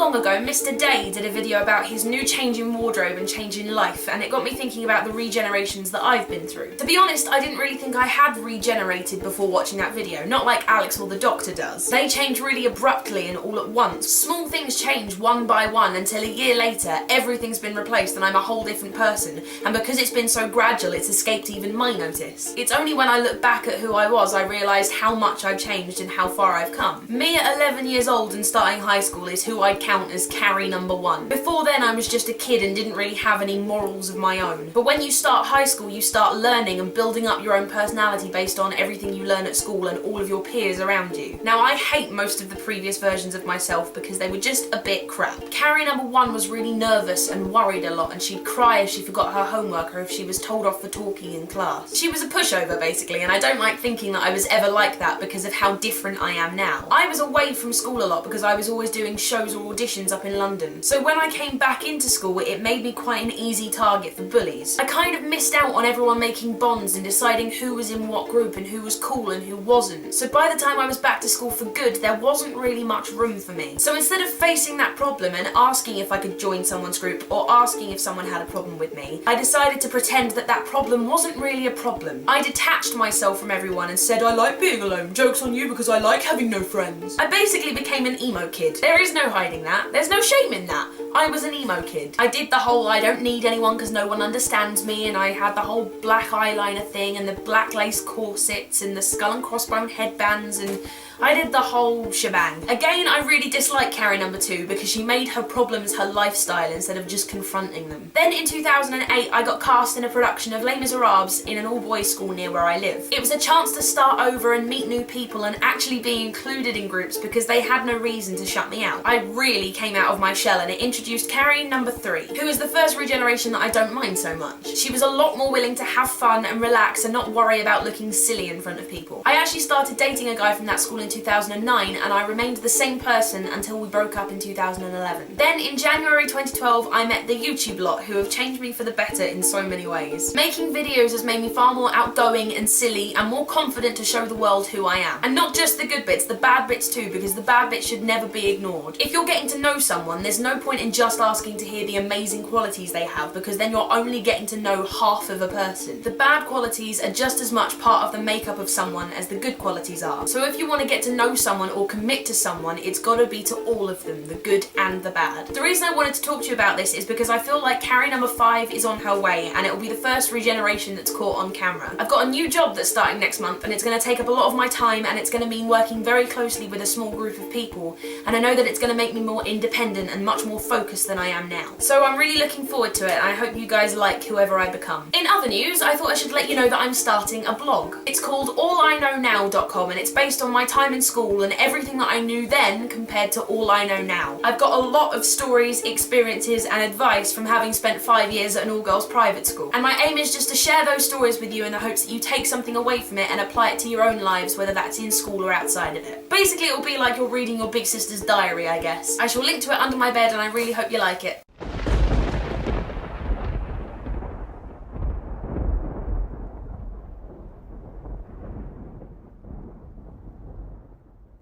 long ago, Mr. Day did a video about his new change in wardrobe and change in life, and it got me thinking about the regenerations that I've been through. To be honest, I didn't really think I had regenerated before watching that video, not like Alex or the doctor does. They change really abruptly and all at once. Small things change one by one until a year later, everything's been replaced and I'm a whole different person, and because it's been so gradual, it's escaped even my notice. It's only when I look back at who I was, I realised how much I've changed and how far I've come. Me at 11 years old and starting high school is who I'd count as Carrie number 1. Before then I was just a kid and didn't really have any morals of my own. But when you start high school you start learning and building up your own personality based on everything you learn at school and all of your peers around you. Now I hate most of the previous versions of myself because they were just a bit crap. Carrie number 1 was really nervous and worried a lot, and she'd cry if she forgot her homework or if she was told off for talking in class. She was a pushover basically, and I don't like thinking that I was ever like that because of how different I am now. I was away from school a lot because I was always doing shows or auditions up in London. So when I came back into school, it made me quite an easy target for bullies. I kind of missed out on everyone making bonds and deciding who was in what group and who was cool and who wasn't. So by the time I was back to school for good, there wasn't really much room for me. So instead of facing that problem and asking if I could join someone's group or asking if someone had a problem with me, I decided to pretend that that problem wasn't really a problem. I detached myself from everyone and said I like being alone, joke's on you because I like having no friends. I basically became an emo kid. There is no hiding that. There's no shame in that. I was an emo kid. I did the whole I don't need anyone because no one understands me, and I had the whole black eyeliner thing and the black lace corsets and the skull and crossbone headbands, and I did the whole shebang. Again, I really dislike Carrie number 2 because she made her problems her lifestyle instead of just confronting them. Then in 2008, I got cast in a production of Les Miserables in an all-boys school near where I live. It was a chance to start over and meet new people and actually be included in groups because they had no reason to shut me out. I really came out of my shell, and it introduced Carrie number 3, who is the first regeneration that I don't mind so much. She was a lot more willing to have fun and relax and not worry about looking silly in front of people. I actually started dating a guy from that school in 2009, and I remained the same person until we broke up in 2011. Then in January 2012 I met the YouTube lot, who have changed me for the better in so many ways. Making videos has made me far more outgoing and silly and more confident to show the world who I am. And not just the good bits, the bad bits too, because the bad bits should never be ignored. If you're getting to know someone, there's no point in just asking to hear the amazing qualities they have, because then you're only getting to know half of a person. The bad qualities are just as much part of the makeup of someone as the good qualities are. So if you want to get to know someone or commit to someone, it's gotta be to all of them, the good and the bad. The reason I wanted to talk to you about this is because I feel like Carrie number 5 is on her way, and it will be the first regeneration that's caught on camera. I've got a new job that's starting next month, and it's going to take up a lot of my time, and it's going to mean working very closely with a small group of people, and I know that it's going to make me more independent and much more focused than I am now. So I'm really looking forward to it, and I hope you guys like whoever I become. In other news, I thought I should let you know that I'm starting a blog. It's called alliknownow.com, and it's based on my time in school and everything that I knew then compared to all I know now. I've got a lot of stories, experiences and advice from having spent 5 years at an all-girls private school, and my aim is just to share those stories with you in the hopes that you take something away from it and apply it to your own lives, whether that's in school or outside of it. Basically it will be like you're reading your big sister's diary, I guess. I shall link to it under my bed, and I really hope you like it.